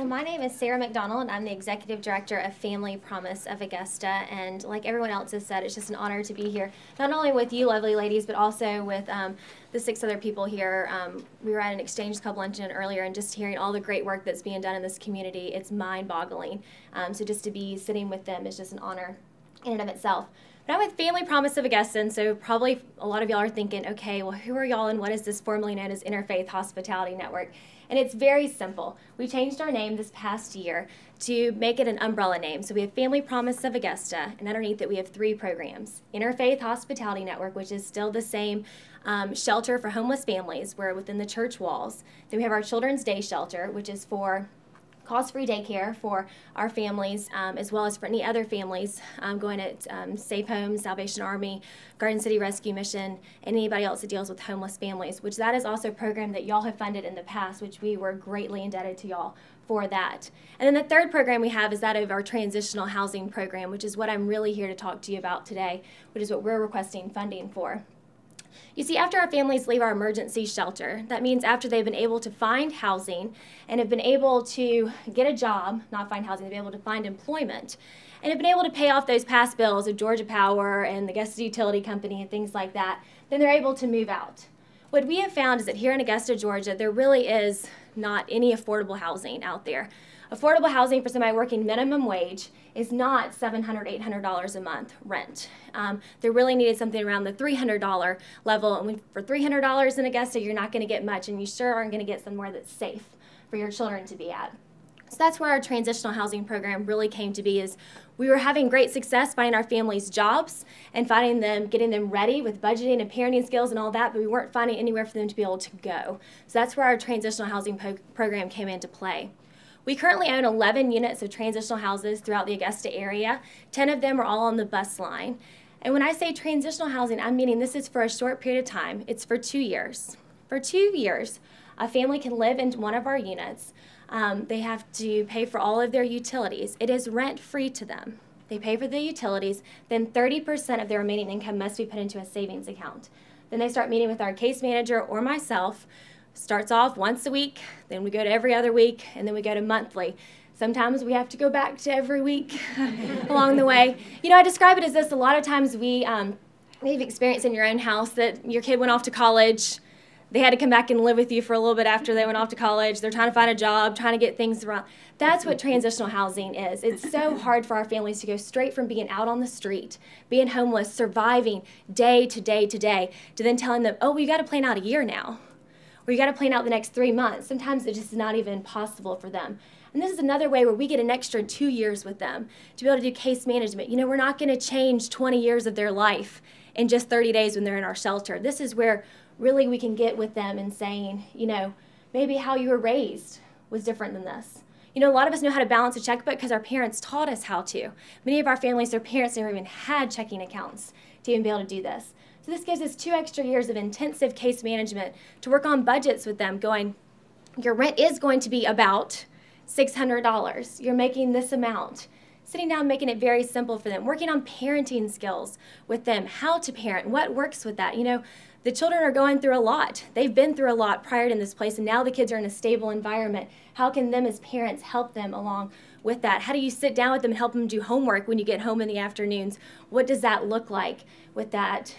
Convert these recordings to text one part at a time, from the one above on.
my name is Sarah McDonald. I'm the Executive Director of Family Promise of Augusta, and like everyone else has said, it's just an honor to be here, not only with you lovely ladies, but also with the 6 other people here. We were at an Exchange Club luncheon earlier, and just hearing all the great work that's being done in this community, it's mind-boggling. So just to be sitting with them is just an honor in and of itself. But I'm with Family Promise of Augusta, and so probably a lot of y'all are thinking, okay, well, who are y'all and what is this formerly known as Interfaith Hospitality Network? And it's very simple. We changed our name this past year to make it an umbrella name. So we have Family Promise of Augusta, and underneath it we have 3 programs. Interfaith Hospitality Network, which is still the same shelter for homeless families. We're within the church walls. Then we have our Children's Day Shelter, which is for cost-free daycare for our families, as well as for any other families going at Safe Homes, Salvation Army, Garden City Rescue Mission, and anybody else that deals with homeless families, which that is also a program that y'all have funded in the past, which we were greatly indebted to y'all for that. And then the third program we have is that of our transitional housing program, which is what I'm really here to talk to you about today, which is what we're requesting funding for. You see, after our families leave our emergency shelter, that means after they've been able to find housing and have been able to get a job, not find housing, they've been able to find employment, and have been able to pay off those past bills of Georgia Power and the Augusta Utility Company and things like that, then they're able to move out. What we have found is that here in Augusta, Georgia, there really is not any affordable housing out there. Affordable housing for somebody working minimum wage is not $700, $800 a month rent. They really needed something around the $300 level, and for $300 in Augusta, you're not going to get much, and you sure aren't going to get somewhere that's safe for your children to be at. So that's where our transitional housing program really came to be. Is we were having great success finding our families jobs and finding them, getting them ready with budgeting and parenting skills and all that, but we weren't finding anywhere for them to be able to go. So that's where our transitional housing program came into play. We currently own 11 units of transitional houses throughout the Augusta area. 10 of them are all on the bus line. And when I say transitional housing, I'm meaning this is for a short period of time. It's for 2 years. For 2 years, a family can live in one of our units. They have to pay for all of their utilities. It is rent-free to them. They pay for the utilities, then 30% of their remaining income must be put into a savings account. Then they start meeting with our case manager or myself. Starts off once a week, then we go to every other week, and then we go to monthly. Sometimes we have to go back to every week along the way. You know, I describe it as this. A lot of times we've experienced in your own house that your kid went off to college. They had to come back and live with you for a little bit after they went off to college. They're trying to find a job, trying to get things around. That's what transitional housing is. It's so hard for our families to go straight from being out on the street, being homeless, surviving day to day to day, to then telling them, oh, well, you got to plan out a year now. Or you got to plan out the next 3 months. Sometimes it's just not even possible for them. And this is another way where we get an extra 2 years with them to be able to do case management. You know, we're not going to change 20 years of their life in just 30 days when they're in our shelter. This is where really we can get with them and saying, you know, maybe how you were raised was different than this. You know, a lot of us know how to balance a checkbook because our parents taught us how to. Many of our families, their parents never even had checking accounts to even be able to do this. So this gives us 2 extra years of intensive case management to work on budgets with them, going, your rent is going to be about $600. You're making this amount. Sitting down, making it very simple for them, working on parenting skills with them, how to parent, what works with that. You know, the children are going through a lot. They've been through a lot prior to this place, and now the kids are in a stable environment. How can them as parents help them along with that? How do you sit down with them and help them do homework when you get home in the afternoons? What does that look like with that?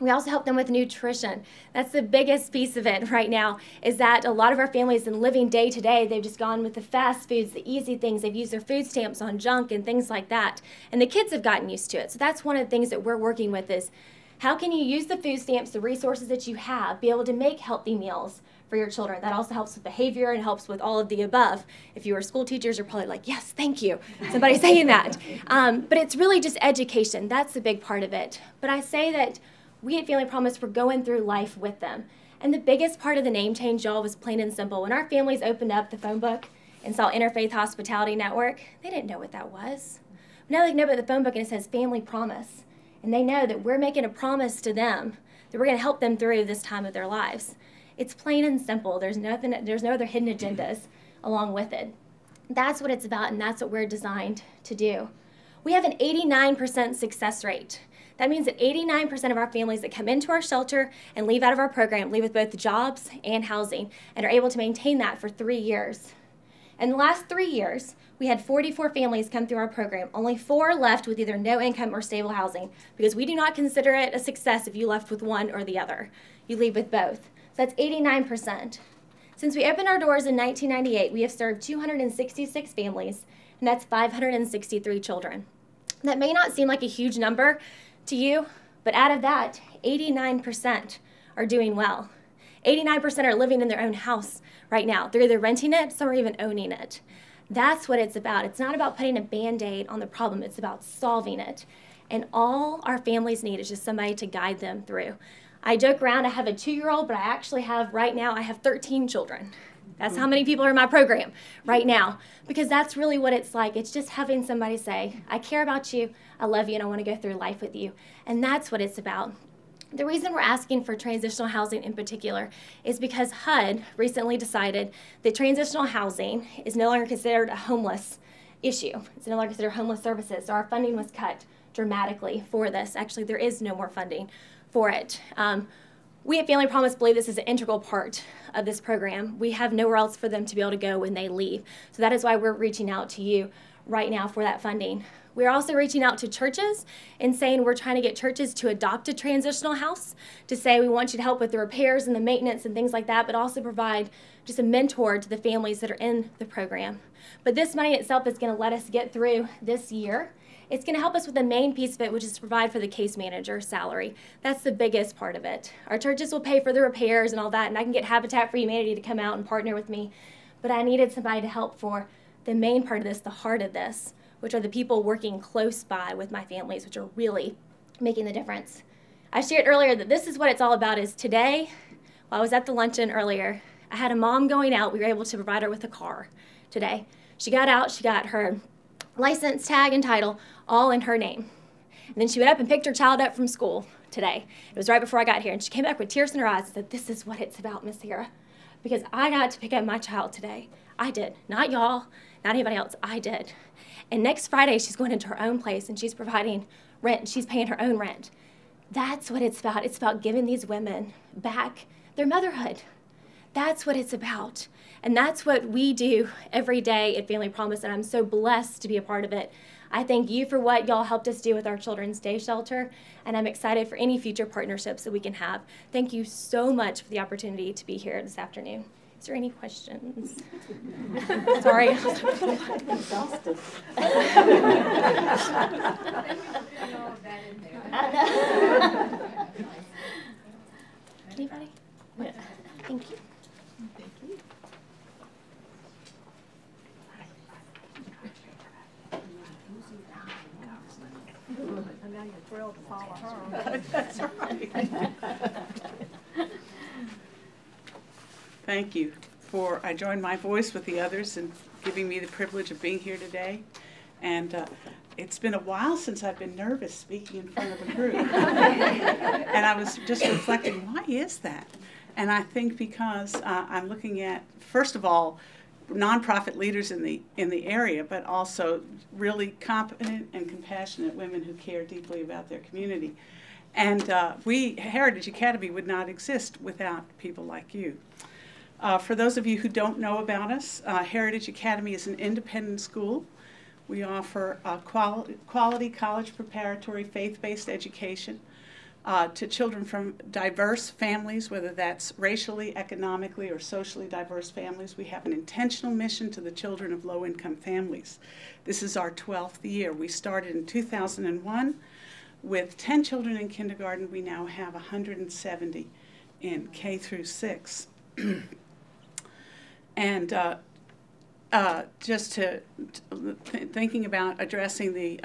We also help them with nutrition. That's the biggest piece of it right now, is that a lot of our families in living day to day, they've just gone with the fast foods, the easy things. They've used their food stamps on junk and things like that. And the kids have gotten used to it. So that's one of the things that we're working with is how can you use the food stamps, the resources that you have, be able to make healthy meals for your children. That also helps with behavior and helps with all of the above. If you were school teachers, you're probably like, yes, thank you. Somebody saying that. But it's really just education. That's the big part of it. But I say that we at Family Promise, we're going through life with them. And the biggest part of the name change, y'all, was plain and simple. When our families opened up the phone book and saw Interfaith Hospitality Network, they didn't know what that was. Now they know about the phone book and it says Family Promise. And they know that we're making a promise to them that we're going to help them through this time of their lives. It's plain and simple. There's no other hidden agendas along with it. That's what it's about, and that's what we're designed to do. We have an 89% success rate. That means that 89% of our families that come into our shelter and leave out of our program leave with both jobs and housing and are able to maintain that for 3 years. In the last 3 years, we had 44 families come through our program, only 4 left with either no income or stable housing, because we do not consider it a success if you left with one or the other. You leave with both. So that's 89%. Since we opened our doors in 1998, we have served 266 families, and that's 563 children. That may not seem like a huge number to you, but out of that, 89% are doing well. 89% are living in their own house right now. They're either renting it, some are even owning it. That's what it's about. It's not about putting a Band-Aid on the problem. It's about solving it. And all our families need is just somebody to guide them through. I joke around, I have a 2-year-old, but I actually have, right now, I have 13 children. That's how many people are in my program right now, because that's really what it's like. It's just having somebody say, I care about you, I love you, and I want to go through life with you. And that's what it's about. The reason we're asking for transitional housing in particular is because HUD recently decided that transitional housing is no longer considered a homeless issue. It's no longer considered homeless services, so our funding was cut dramatically for this. Actually, there is no more funding for it. We at Family Promise believe this is an integral part of this program. We have nowhere else for them to be able to go when they leave. So that is why we're reaching out to you right now for that funding. We're also reaching out to churches and saying we're trying to get churches to adopt a transitional house, to say we want you to help with the repairs and the maintenance and things like that, but also provide just a mentor to the families that are in the program. But this money itself is going to let us get through this year. It's going to help us with the main piece of it, which is to provide for the case manager salary. That's the biggest part of it. Our churches will pay for the repairs and all that, and I can get Habitat for Humanity to come out and partner with me. But I needed somebody to help for the main part of this, the heart of this, which are the people working close by with my families, which are really making the difference. I shared earlier that this is what it's all about. Is today, while I was at the luncheon earlier, I had a mom going out. We were able to provide her with a car today. She got out, she got her license, tag, and title all in her name. And then she went up and picked her child up from school today. It was right before I got here, and she came back with tears in her eyes and said, this is what it's about, Miss Sarah, because I got to pick up my child today. I did, not y'all, not anybody else, I did. And next Friday, she's going into her own place, and she's providing rent, and she's paying her own rent. That's what it's about. It's about giving these women back their motherhood. That's what it's about. And that's what we do every day at Family Promise, and I'm so blessed to be a part of it. I thank you for what y'all helped us do with our Children's Day Shelter, and I'm excited for any future partnerships that we can have. Thank you so much for the opportunity to be here this afternoon. Is there any questions? Sorry. Exhausted. Anybody? Yeah. Thank you. Thank you. And now you're thrilled to follow her. That's right. Thank you for, I join my voice with the others in giving me the privilege of being here today. And it's been a while since I've been nervous speaking in front of a group. And I was just reflecting, why is that? And I think because I'm looking at, first of all, nonprofit leaders in the area, but also really competent and compassionate women who care deeply about their community. And Heritage Academy would not exist without people like you. For those of you who don't know about us, Heritage Academy is an independent school. We offer quality college preparatory faith-based education to children from diverse families, whether that's racially, economically, or socially diverse families. We have an intentional mission to the children of low-income families. This is our 12th year. We started in 2001 with 10 children in kindergarten. We now have 170 in K through 6. And just thinking about addressing the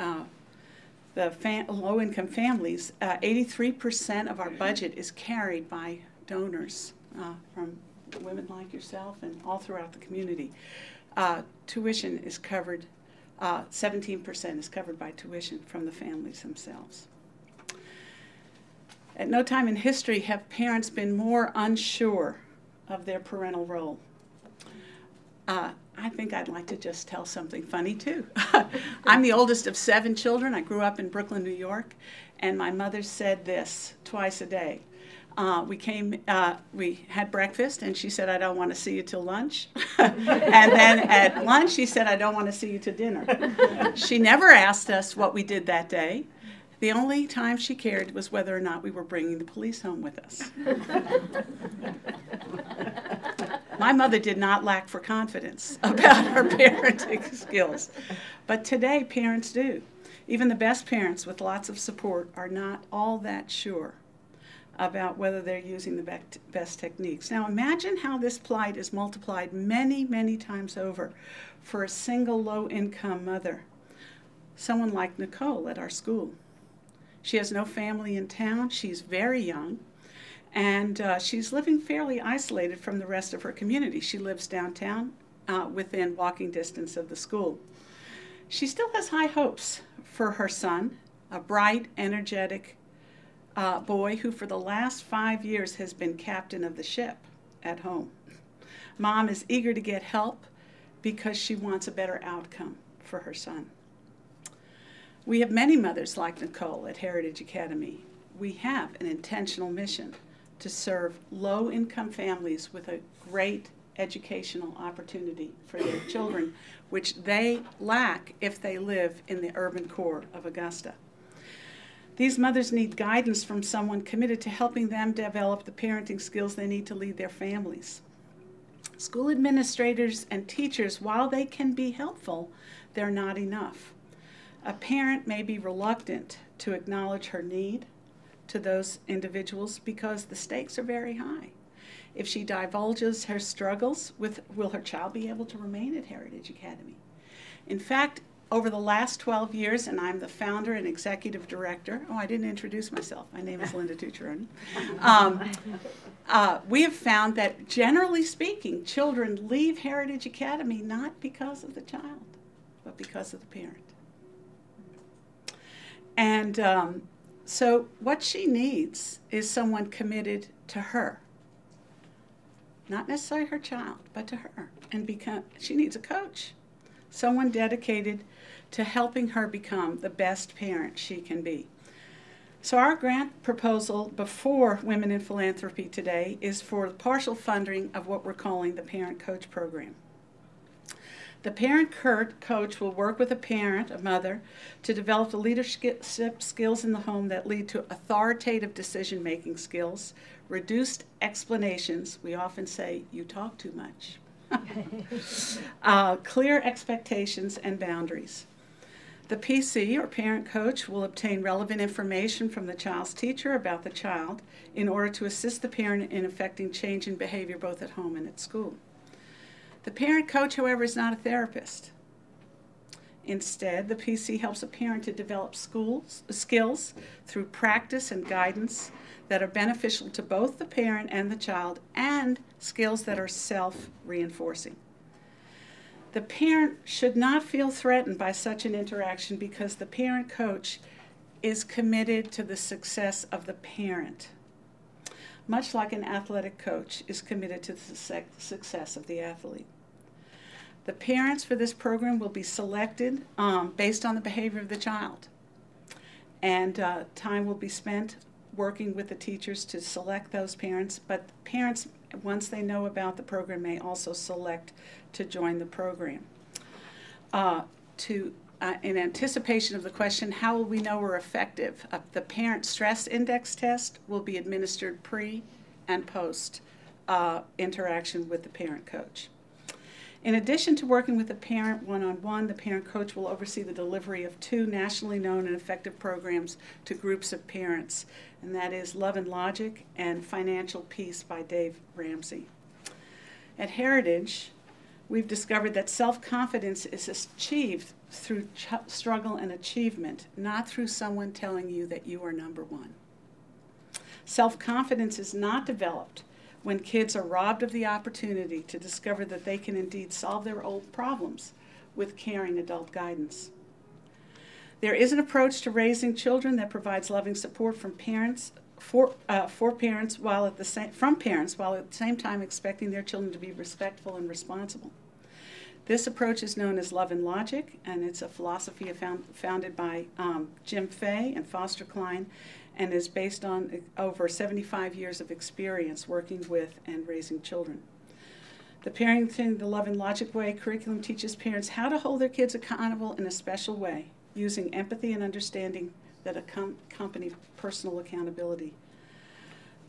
low-income families, 83% of our budget is carried by donors from women like yourself and all throughout the community. Tuition is covered, 17% is covered by tuition from the families themselves. At no time in history have parents been more unsure of their parental role. I think I'd like to just tell something funny, too. I'm the oldest of 7 children. I grew up in Brooklyn, New York, and my mother said this twice a day. we had breakfast, and she said, "I don't want to see you till lunch." And then at lunch, she said, "I don't want to see you till dinner." She never asked us what we did that day. The only time she cared was whether or not we were bringing the police home with us. My mother did not lack for confidence about her parenting skills, but today parents do. Even the best parents with lots of support are not all that sure about whether they're using the best techniques. Now imagine how this plight is multiplied many, many times over for a single low-income mother, someone like Nicole at our school. She has no family in town, she's very young, and she's living fairly isolated from the rest of her community. She lives downtown within walking distance of the school. She still has high hopes for her son, a bright, energetic boy who for the last 5 years has been captain of the ship at home. Mom is eager to get help because she wants a better outcome for her son. We have many mothers like Nicole at Heritage Academy. We have an intentional mission to serve low-income families with a great educational opportunity for their children, which they lack if they live in the urban core of Augusta. These mothers need guidance from someone committed to helping them develop the parenting skills they need to lead their families. School administrators and teachers, while they can be helpful, they're not enough. A parent may be reluctant to acknowledge her need to those individuals because the stakes are very high. If she divulges her struggles, will her child be able to remain at Heritage Academy? In fact, over the last 12 years, and I'm the founder and executive director, I didn't introduce myself. My name is Linda Tucciaroni. We have found that, generally speaking, children leave Heritage Academy not because of the child, but because of the parent. And so what she needs is someone committed to her. Not necessarily her child, but to her. And she needs a coach, someone dedicated to helping her become the best parent she can be. So our grant proposal before Women in Philanthropy today is for partial funding of what we're calling the Parent Coach Program. The Parent Coach will work with a parent, a mother, to develop the leadership skills in the home that lead to authoritative decision-making skills, reduced explanations. We often say, "You talk too much." Clear expectations and boundaries. The PC, or parent coach, will obtain relevant information from the child's teacher about the child in order to assist the parent in effecting change in behavior both at home and at school. The parent coach, however, is not a therapist. Instead, the PC helps a parent to develop skills through practice and guidance that are beneficial to both the parent and the child, and skills that are self-reinforcing. The parent should not feel threatened by such an interaction because the parent coach is committed to the success of the parent, much like an athletic coach is committed to the success of the athlete. The parents for this program will be selected based on the behavior of the child, and time will be spent working with the teachers to select those parents, but parents, once they know about the program, may also select to join the program. In anticipation of the question, how will we know we're effective? The Parent Stress Index test will be administered pre and post interaction with the parent coach. In addition to working with the parent one-on-one, the parent coach will oversee the delivery of 2 nationally known and effective programs to groups of parents, and that is Love and Logic and Financial Peace by Dave Ramsey. At Heritage, we've discovered that self-confidence is achieved through struggle and achievement, not through someone telling you that you are number one. Self-confidence is not developed when kids are robbed of the opportunity to discover that they can indeed solve their old problems with caring adult guidance. There is an approach to raising children that provides loving support from parents from parents while at the same time expecting their children to be respectful and responsible. This approach is known as Love and Logic, and it's a philosophy founded by Jim Fay and Foster Cline, and is based on over 75 years of experience working with and raising children. The Parenting the Love and Logic Way curriculum teaches parents how to hold their kids accountable in a special way, using empathy and understanding that accompany personal accountability.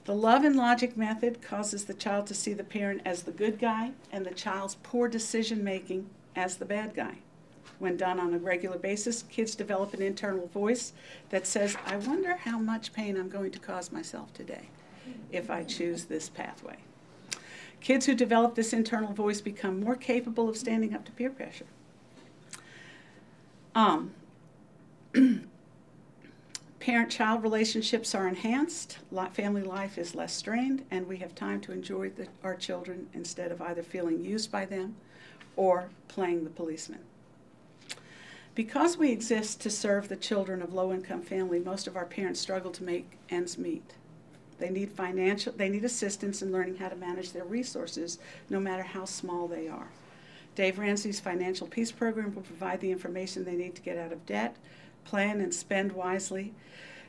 The Love and Logic method causes the child to see the parent as the good guy and the child's poor decision-making as the bad guy. When done on a regular basis, kids develop an internal voice that says, I wonder how much pain I'm going to cause myself today if I choose this pathway. Kids who develop this internal voice become more capable of standing up to peer pressure. Parent-child relationships are enhanced, family life is less strained, and we have time to enjoy our children instead of either feeling used by them or playing the policeman. Because we exist to serve the children of low-income families, most of our parents struggle to make ends meet. They need assistance in learning how to manage their resources, no matter how small they are. Dave Ramsey's Financial Peace Program will provide the information they need to get out of debt, plan and spend wisely.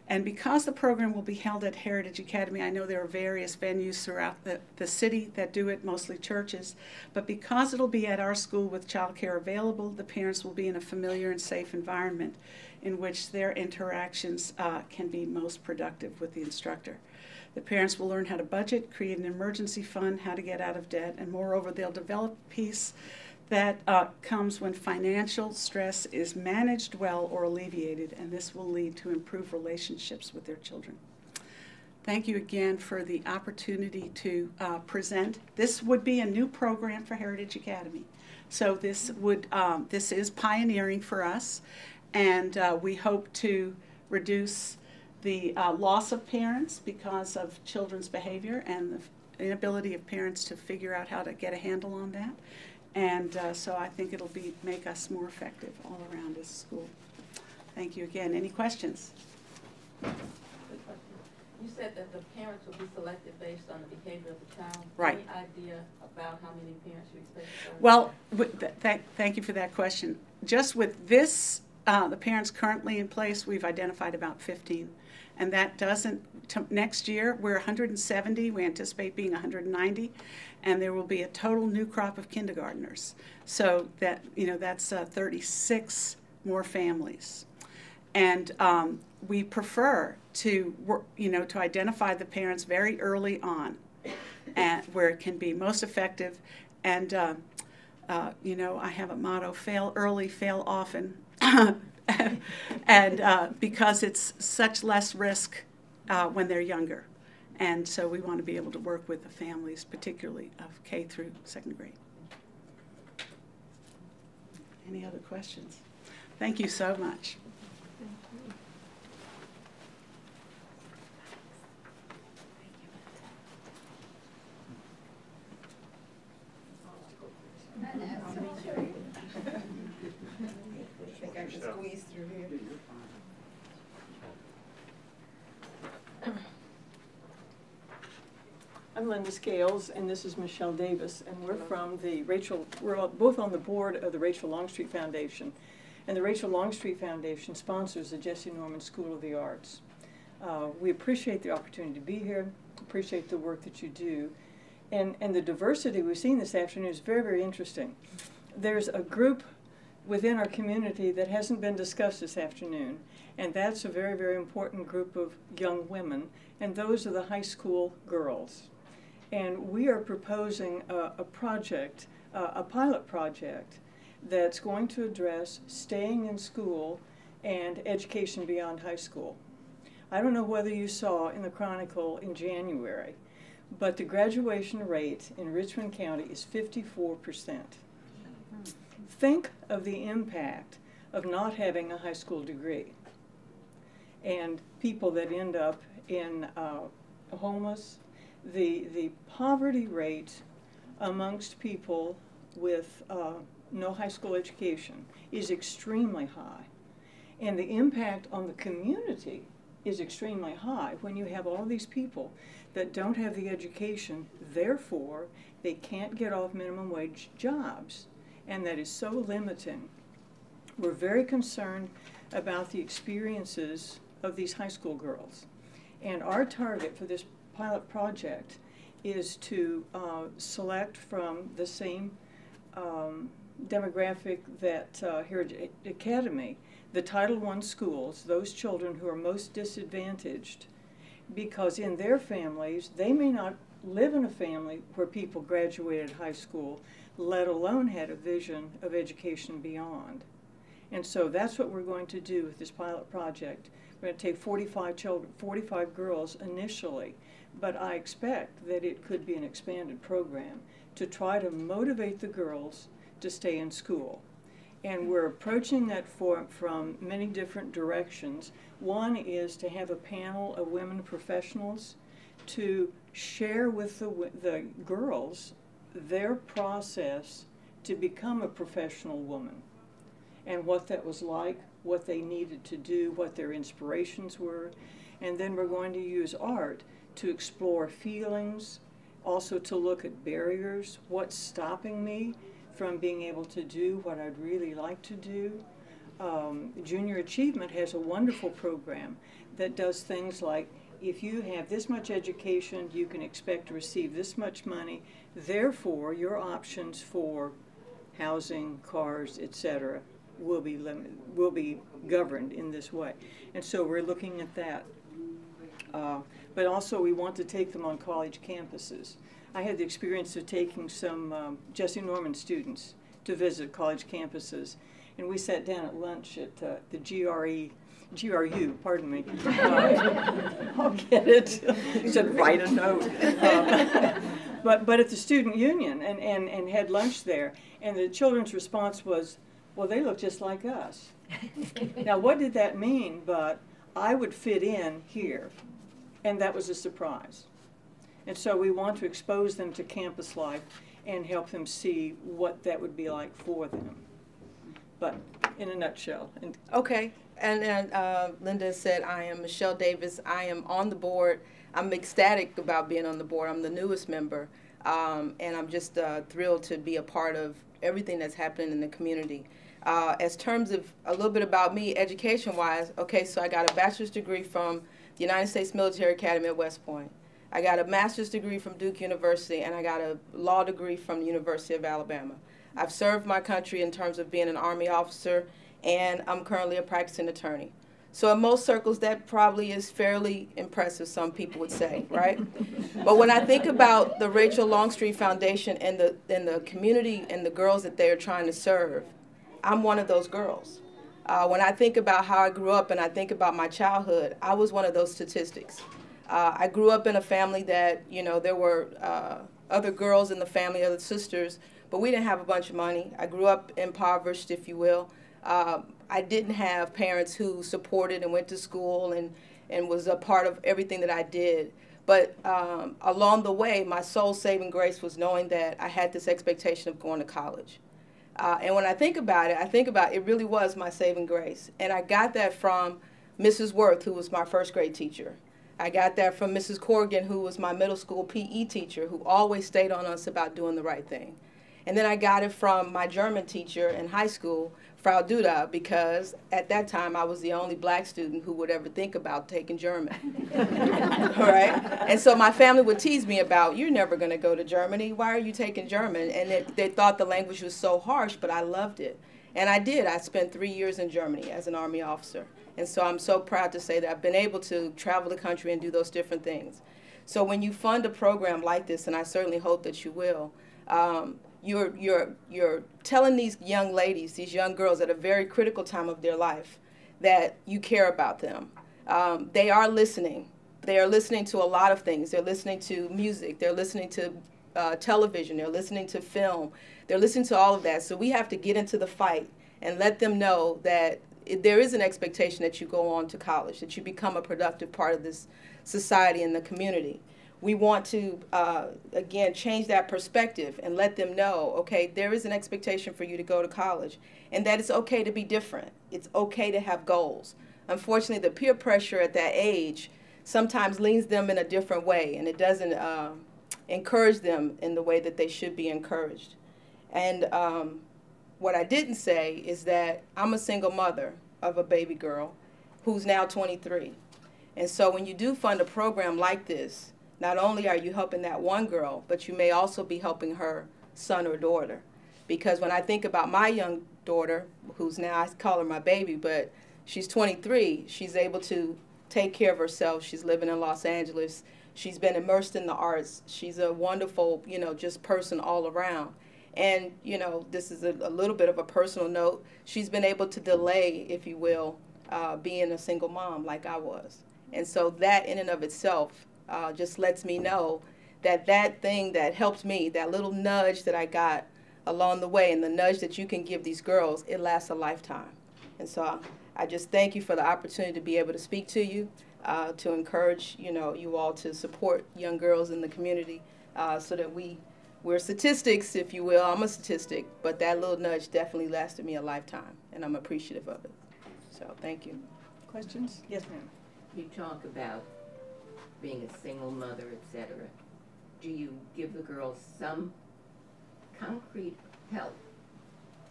And because the program will be held at Heritage Academy, I know there are various venues throughout the city that do it, mostly churches, but because it'll be at our school with childcare available, the parents will be in a familiar and safe environment in which their interactions can be most productive with the instructor. The parents will learn how to budget, create an emergency fund, how to get out of debt, and moreover, they'll develop peace that comes when financial stress is managed well or alleviated, and this will lead to improved relationships with their children. Thank you again for the opportunity to present. This would be a new program for Heritage Academy. So this is pioneering for us, and we hope to reduce the loss of parents because of children's behavior and the inability of parents to figure out how to get a handle on that. And so I think it'll make us more effective all around as a school. Thank you again. Any questions? You said that the parents will be selected based on the behavior of the child. Right. Any idea about how many parents you expect to serve? Well, thank you for that question. Just with this, the parents currently in place, we've identified about 15. And that doesn't, next year, we're 170. We anticipate being 190. And there will be a total new crop of kindergartners. So that, that's 36 more families. And we prefer to work, to identify the parents very early on, and where it can be most effective. And I have a motto: fail early, fail often, and because it's such less risk when they're younger. And so we want to be able to work with the families, particularly of K through second grade. Any other questions? Thank you so much. I think I can squeeze through here. I'm Linda Scales, and this is Michelle Davis, and we're from we're both on the board of the Rachel Longstreet Foundation. And the Rachel Longstreet Foundation sponsors the Jesse Norman School of the Arts. We appreciate the opportunity to be here, appreciate the work that you do, and the diversity we've seen this afternoon is very, very interesting. There's a group within our community that hasn't been discussed this afternoon, and that's a very, very important group of young women, and those are the high school girls. And we are proposing a project, a pilot project, that's going to address staying in school and education beyond high school. I don't know whether you saw in the Chronicle in January, but the graduation rate in Richmond County is 54%. Think of the impact of not having a high school degree and people that end up in homeless. The poverty rate amongst people with no high school education is extremely high. And the impact on the community is extremely high when you have all these people that don't have the education, therefore they can't get off minimum wage jobs, and that is so limiting. We're very concerned about the experiences of these high school girls. And our target for this pilot project is to select from the same demographic that Heritage Academy, the Title I schools, those children who are most disadvantaged, because in their families, they may not live in a family where people graduated high school, let alone had a vision of education beyond. And so that's what we're going to do with this pilot project. We're going to take 45 children, 45 girls initially, but I expect that it could be an expanded program to try to motivate the girls to stay in school. And we're approaching that from many different directions. One is to have a panel of women professionals to share with the girls their process to become a professional woman and what that was like, what they needed to do, what their inspirations were. And then we're going to use art to explore feelings, also to look at barriers, what's stopping me from being able to do what I'd really like to do. Junior Achievement has a wonderful program that does things like, if you have this much education, you can expect to receive this much money. Therefore, your options for housing, cars, etc., will be governed in this way. And so we're looking at that. But also we want to take them on college campuses. I had the experience of taking some Jesse Norman students to visit college campuses, and we sat down at lunch at the GRU, pardon me. I'll get it. You said write a note. But at the student union, and had lunch there, and the children's response was, well, they look just like us. Now, what did that mean? But I would fit in here, and that was a surprise. And so we want to expose them to campus life and help them see what that would be like for them. But in a nutshell. Okay, and Linda said, I am Michelle Davis. I am on the board. I'm ecstatic about being on the board. I'm the newest member, and I'm just thrilled to be a part of everything that's happening in the community. As terms of a little bit about me, education-wise, okay, so I got a bachelor's degree from the United States Military Academy at West Point. I got a master's degree from Duke University, and I got a law degree from the University of Alabama. I've served my country in terms of being an Army officer, and I'm currently a practicing attorney. So in most circles, that probably is fairly impressive, some people would say, right? But when I think about the Rachel Longstreet Foundation and the community and the girls that they are trying to serve, I'm one of those girls. When I think about how I grew up and I think about my childhood, I was one of those statistics. I grew up in a family that, you know, there were other girls in the family, other sisters, but we didn't have a bunch of money. I grew up impoverished, if you will. I didn't have parents who supported and went to school and was a part of everything that I did. But along the way, my soul saving grace was knowing that I had this expectation of going to college. And when I think about it really was my saving grace. And I got that from Mrs. Worth, who was my first grade teacher. I got that from Mrs. Corrigan, who was my middle school PE teacher, who always stayed on us about doing the right thing. And then I got it from my German teacher in high school, Frau Duda, because at that time I was the only black student who would ever think about taking German. All right? And so my family would tease me about, you're never going to go to Germany. Why are you taking German? And they thought the language was so harsh, but I loved it. And I did. I spent 3 years in Germany as an Army officer. And so I'm so proud to say that I've been able to travel the country and do those different things. So when you fund a program like this, and I certainly hope that you will, you're telling these young ladies, these young girls at a very critical time of their life, that you care about them. They are listening. They are listening to a lot of things. They're listening to music. They're listening to television. They're listening to film. They're listening to all of that. So we have to get into the fight and let them know that there is an expectation that you go on to college, that you become a productive part of this society and the community. We want to, again, change that perspective and let them know, okay, there is an expectation for you to go to college, and that it's okay to be different. It's okay to have goals. Unfortunately, the peer pressure at that age sometimes leans them in a different way, and it doesn't encourage them in the way that they should be encouraged. And what I didn't say is that I'm a single mother of a baby girl who's now 23. And so when you do fund a program like this, not only are you helping that one girl, but you may also be helping her son or daughter. Because when I think about my young daughter, who's now, I call her my baby, but she's 23, she's able to take care of herself. She's living in Los Angeles. She's been immersed in the arts. She's a wonderful, just person all around. And, this is a little bit of a personal note. She's been able to delay, if you will, being a single mom like I was. And so that in and of itself just lets me know that that thing that helped me, that little nudge that I got along the way, and the nudge that you can give these girls, it lasts a lifetime. And so I just thank you for the opportunity to be able to speak to you, to encourage, you all to support young girls in the community so that we're statistics, if you will. I'm a statistic, but that little nudge definitely lasted me a lifetime, and I'm appreciative of it. So thank you. Questions? Yes, ma'am. You talk about being a single mother, etc. Do you give the girls some concrete help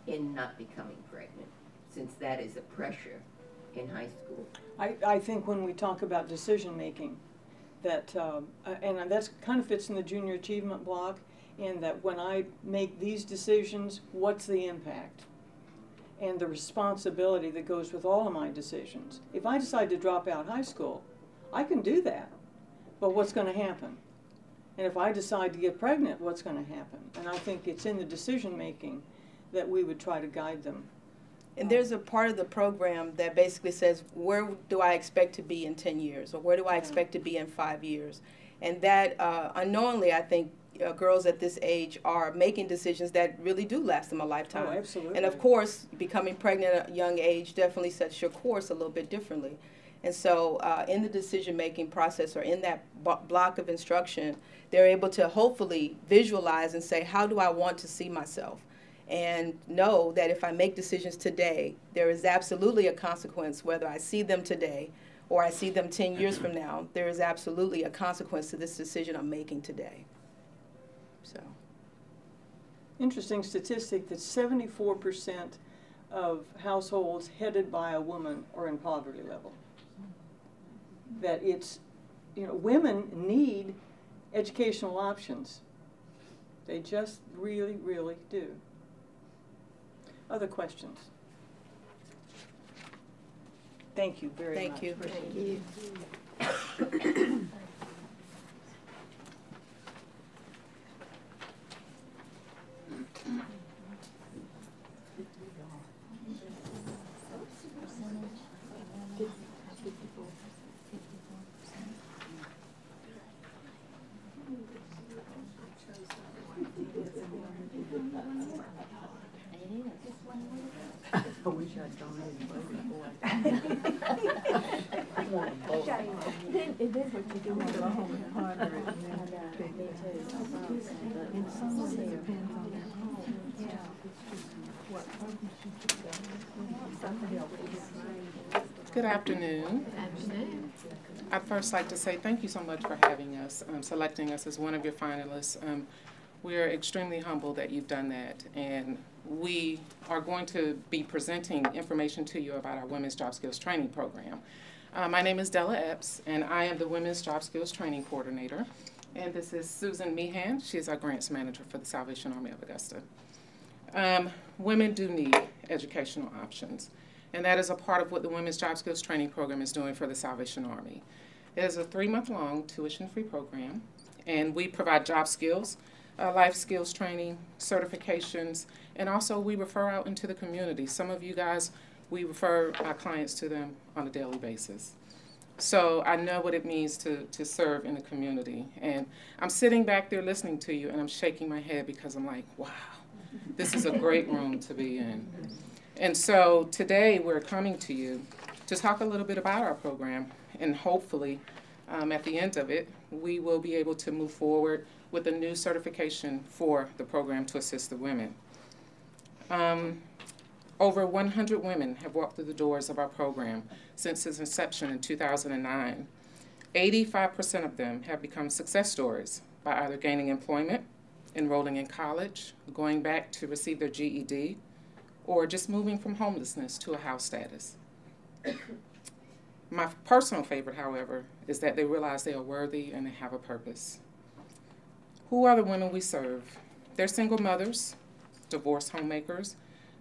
in not becoming pregnant, since that is a pressure in high school? I think when we talk about decision making, that and that kind of fits in the junior achievement block, in that when I make these decisions, what's the impact? And the responsibility that goes with all of my decisions. If I decide to drop out high school, I can do that, but what's going to happen? And if I decide to get pregnant, what's going to happen? And I think it's in the decision making that we would try to guide them. And there's a part of the program that basically says, where do I expect to be in 10 years? Or where do I expect to be in 5 years? And that unknowingly, I think, girls at this age are making decisions that really do last them a lifetime. Oh, absolutely. And of course, becoming pregnant at a young age definitely sets your course a little bit differently. And so in the decision-making process, or in that block of instruction, they're able to hopefully visualize and say, how do I want to see myself? And know that if I make decisions today, there is absolutely a consequence, whether I see them today or I see them 10 years from now. There is absolutely a consequence to this decision I'm making today. So, interesting statistic that 74% of households headed by a woman are in poverty level. That it's, women need educational options. They just really, really do. Other questions? Thank you very much. thank you. Thank you. I wish I'd gone ahead and voted for it. I want to vote. It is what you do when you go home and ponder it and then pick it. And some of it depends on that home. Yeah. What Good afternoon. I'd first like to say thank you so much for having us, selecting us as one of your finalists. We are extremely humbled that you've done that, and we are going to be presenting information to you about our Women's Job Skills Training Program. My name is Della Epps, and I am the Women's Job Skills Training Coordinator. And this is Susan Meehan. She is our Grants Manager for the Salvation Army of Augusta. Women do need educational options, and that is a part of what the Women's Job Skills Training Program is doing for the Salvation Army. It is a 3-month-long tuition-free program, and we provide job skills, life skills training, certifications, and also we refer out into the community. Some of you guys, we refer our clients to them on a daily basis. So I know what it means to serve in the community. And I'm sitting back there listening to you, and I'm shaking my head because I'm like, wow, this is a great room to be in. And so today we're coming to you to talk a little bit about our program, and hopefully at the end of it, we will be able to move forward with a new certification for the program to assist the women. Over 100 women have walked through the doors of our program since its inception in 2009. 85% of them have become success stories by either gaining employment, enrolling in college, going back to receive their GED, or just moving from homelessness to a house status. My personal favorite, however, is that they realize they are worthy and they have a purpose. Who are the women we serve? They're single mothers, divorced homemakers,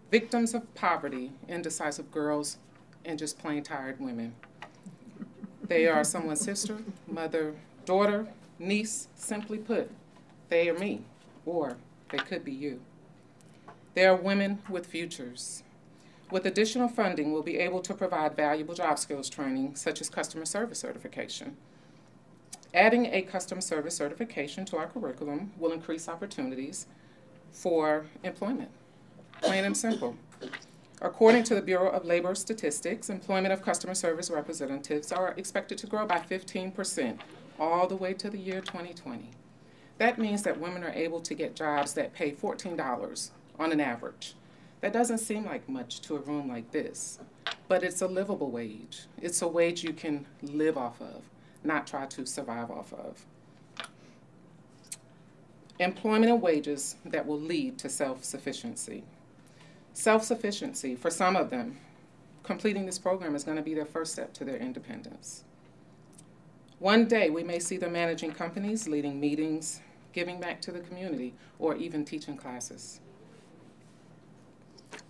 victims of poverty, indecisive girls, and just plain tired women. They are someone's sister, mother, daughter, niece. Simply put, they are me, or they could be you. They are women with futures. With additional funding, we'll be able to provide valuable job skills training, such as customer service certification. Adding a customer service certification to our curriculum will increase opportunities for employment, plain and simple. According to the Bureau of Labor Statistics, employment of customer service representatives are expected to grow by 15% all the way to the year 2020. That means that women are able to get jobs that pay $14 on an average. That doesn't seem like much to a room like this, but it's a livable wage. It's a wage you can live off of, not try to survive off of. Employment and wages that will lead to self-sufficiency. Self-sufficiency, for some of them, completing this program is going to be their first step to their independence. One day we may see them managing companies, leading meetings, giving back to the community, or even teaching classes.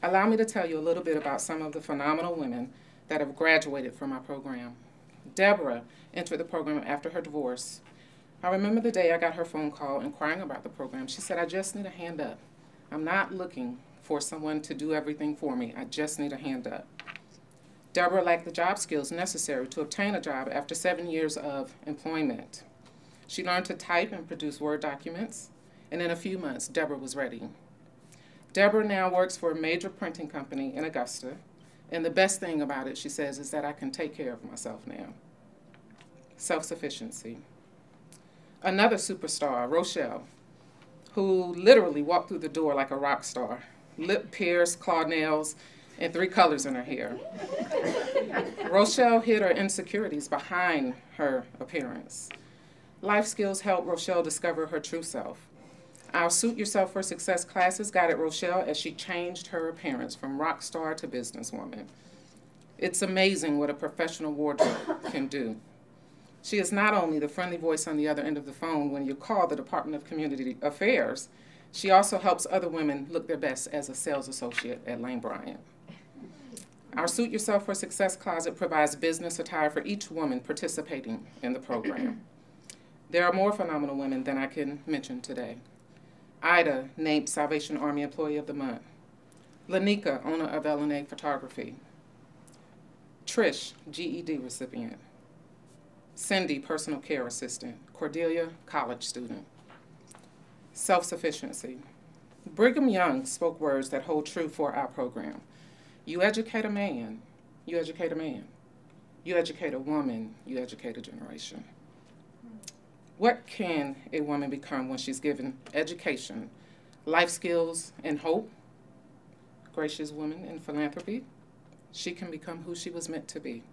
Allow me to tell you a little bit about some of the phenomenal women that have graduated from our program. Deborah entered the program after her divorce. I remember the day I got her phone call inquiring about the program. She said, "I just need a hand up. I'm not looking for someone to do everything for me. I just need a hand up." Deborah lacked the job skills necessary to obtain a job after 7 years of employment. She learned to type and produce Word documents, and in a few months, Deborah was ready. Deborah now works for a major printing company in Augusta, and the best thing about it, she says, is that I can take care of myself now. Self-sufficiency. Another superstar, Rochelle, who literally walked through the door like a rock star, lip pierced, claw nails, and 3 colors in her hair. Rochelle hid her insecurities behind her appearance. Life skills helped Rochelle discover her true self. Our Suit Yourself for Success classes guided Rochelle as she changed her appearance from rock star to businesswoman. It's amazing what a professional wardrobe can do. She is not only the friendly voice on the other end of the phone when you call the Department of Community Affairs, she also helps other women look their best as a sales associate at Lane Bryant. Our Suit Yourself for Success closet provides business attire for each woman participating in the program. There are more phenomenal women than I can mention today. Ida, named Salvation Army Employee of the Month. Lanika, owner of L&A Photography. Trish, GED recipient. Cindy, personal care assistant. Cordelia, college student. Self-sufficiency. Brigham Young spoke words that hold true for our program. You educate a man, you educate a man. You educate a woman, you educate a generation. What can a woman become when she's given education, life skills, and hope? Gracious woman in philanthropy. She can become who she was meant to be.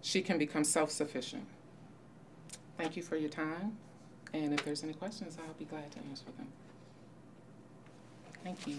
She can become self-sufficient. Thank you for your time, and if there's any questions, I'll be glad to answer them. Thank you.